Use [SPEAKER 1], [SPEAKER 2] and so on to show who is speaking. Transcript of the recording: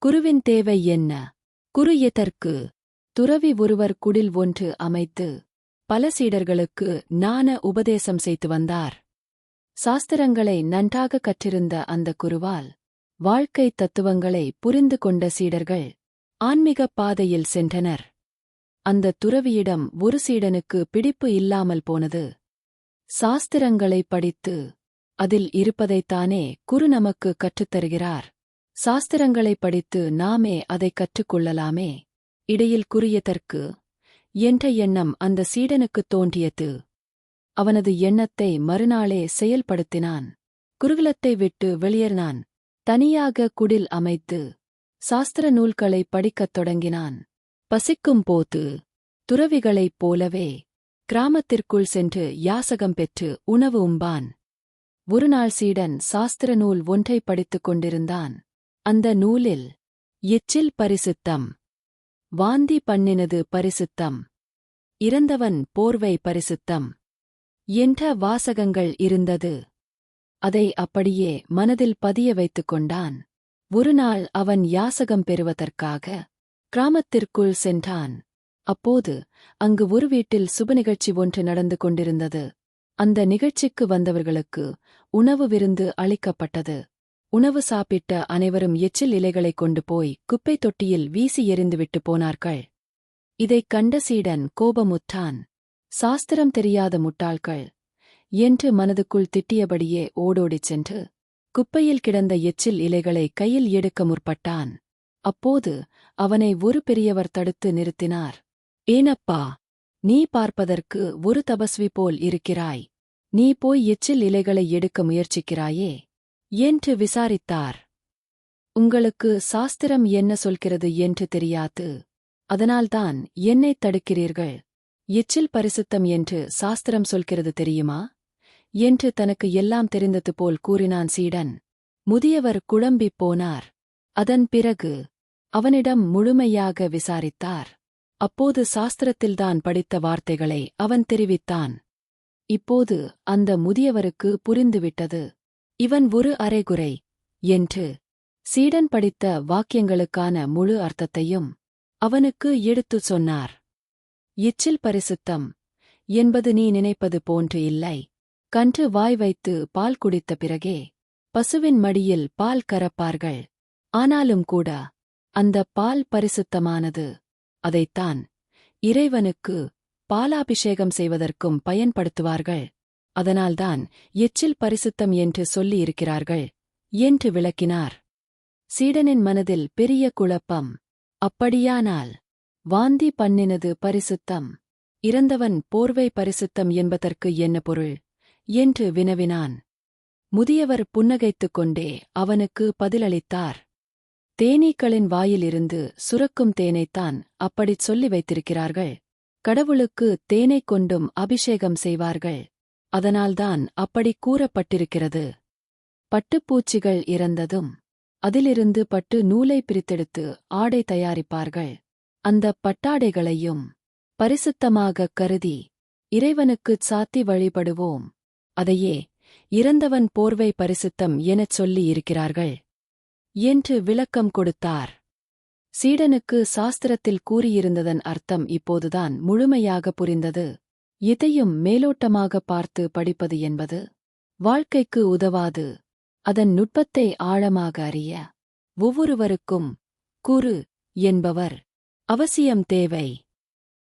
[SPEAKER 1] குருவின் தேவை என்ன? குரு எதற்கு? துறவி ஒருவர் குடில் ஒன்று அமைத்து பல சீடர்களுக்கு ஞான உபதேசம் செய்து வந்தார். சாஸ்திரங்களை நன்றாக கற்றிருந்த அந்த குருவால் வாழ்க்கை தத்துவங்களை புரிந்து கொண்ட சீடர்கள் ஆன்மீகப் பாதையில் சென்றனர். அந்த துறவியிடம் ஒரு சீடனுக்கு பிடிப்பு இல்லாமல் போனது. சாஸ்திரங்களை படித்து அதில் இருப்பதைத்தானே குரு நமக்கு கற்றுத்தருகிறார். சாஸ்திரங்களை படித்து நாமே அதை கற்றுக்கொள்ளலாமே. இடையில் குரு எதற்கு என்ற எண்ணம் அந்த சீடனுக்குத் தோன்றியது. அவனது எண்ணத்தை மறுநாளே செயல்படுத்தினான். குருகுலத்தை விட்டு வெளியேறினான். தனியாக குடில் அமைத்து சாஸ்திர நூல்களை படிக்கத் தொடங்கினான். பசிக்கும் போது துறவிகளைப் போலவே கிராமத்திற்குள் சென்று யாசகம் பெற்று உணவு உண்பான். ஒருநாள் சீடன் சாஸ்திர நூல் ஒன்றை படித்துக் கொண்டிருந்தான். அந்த நூலில் எச்சில் பரிசுத்தம், வாந்தி பண்ணினது பரிசுத்தம், இறந்தவன் போர்வை பரிசுத்தம் என்ற வாசகங்கள் இருந்தது. அதை அப்படியே மனதில் பதிய வைத்துக் கொண்டான். ஒருநாள் அவன் யாசகம் பெறுவதற்காக கிராமத்திற்குள் சென்றான். அப்போது அங்கு ஒரு வீட்டில் சுப நிகழ்ச்சி ஒன்று நடந்து கொண்டிருந்தது. அந்த நிகழ்ச்சிக்கு வந்தவர்களுக்கு உணவு விருந்து அளிக்கப்பட்டது. உணவு சாப்பிட்ட அனைவரும் எச்சில் இலைகளைக் கொண்டு போய் குப்பை தொட்டியில் வீசி எறிந்துவிட்டு போனார்கள். இதைக் கண்ட சீடன் கோபமுற்றான். சாஸ்திரம் தெரியாத முட்டாள்கள் என்று மனதுக்குள் திட்டியபடியே ஓடோடிச் சென்று குப்பையில் கிடந்த எச்சில் இலைகளை கையில் எடுக்க முற்பட்டான். அப்போது அவனை ஒரு பெரியவர் தடுத்து நிறுத்தினார். ஏனப்பா, நீ பார்ப்பதற்கு ஒரு தபஸ்வி போல் இருக்கிறாய். நீ போய் எச்சில் இலைகளை எடுக்க முயற்சிக்கிறாயே என்று விசாரித்தார். உங்களுக்கு சாஸ்திரம் என்ன சொல்கிறது என்று தெரியாது. அதனால்தான் என்னைத் தடுக்கிறீர்கள். எச்சில் பரிசுத்தம் என்று சாஸ்திரம் சொல்கிறது தெரியுமா என்று தனக்கு எல்லாம் தெரிந்தது போல் கூறினான் சீடன். முதியவர் குழம்பிப் போனார். அதன் பிறகு அவனிடம் முழுமையாக விசாரித்தார். அப்போது சாஸ்திரத்தில்தான் படித்த வார்த்தைகளை அவன் தெரிவித்தான். இப்போது அந்த முதியவருக்கு புரிந்துவிட்டது. இவன் ஒரு அரைகுறை என்று. சீடன் படித்த வாக்கியங்களுக்கான முழு அர்த்தத்தையும் அவனுக்கு எடுத்துச் சொன்னார். எச்சில் பரிசுத்தம் என்பது நீ நினைப்பது போன்று இல்லை. கன்று வாய் வைத்து பால் குடித்த பிறகே பசுவின் மடியில் பால் கறப்பார்கள். ஆனாலும் கூட அந்த பால் பரிசுத்தமானது. அதைத்தான் இறைவனுக்கு பாலாபிஷேகம் செய்வதற்கும் பயன்படுத்துவார்கள். அதனால்தான் எச்சில் பரிசுத்தம் என்று சொல்லியிருக்கிறார்கள் என்று விளக்கினார். சீடனின் மனதில் பெரிய குழப்பம். அப்படியானால் வாந்தி பண்ணினது பரிசுத்தம், இறந்தவன் போர்வை பரிசுத்தம் என்பதற்கு என்ன பொருள் என்று வினவினான். முதியவர் புன்னகைத்துக் கொண்டே அவனுக்கு பதிலளித்தார். தேனீக்களின் வாயிலிருந்து சுரக்கும் தேனைத்தான் அப்படிச் சொல்லி வைத்திருக்கிறார்கள். கடவுளுக்கு தேனைக் கொண்டும் அபிஷேகம் செய்வார்கள். அதனால்தான் அப்படி கூறப்பட்டிருக்கிறது. பட்டுப்பூச்சிகள் இறந்ததும் அதிலிருந்து பட்டு நூலை பிரித்தெடுத்து ஆடை தயாரிப்பார்கள். அந்த பட்டாடைகளையும் பரிசுத்தமாகக் கருதி இறைவனுக்குச் சாத்தி வழிபடுவோம். அதையே இறந்தவன் போர்வை பரிசுத்தம் எனச் சொல்லி இருக்கிறார்கள் என்று விளக்கம் கொடுத்தார். சீடனுக்கு சாஸ்திரத்தில் கூறியிருந்ததன் அர்த்தம் இப்போதுதான் முழுமையாக புரிந்தது. எதையும் மேலோட்டமாக பார்த்து படிப்பது என்பது வாழ்க்கைக்கு உதவாது. அதன் நுட்பத்தை ஆழமாக அறிய ஒவ்வொருவருக்கும் குரு என்பவர் அவசியம் தேவை.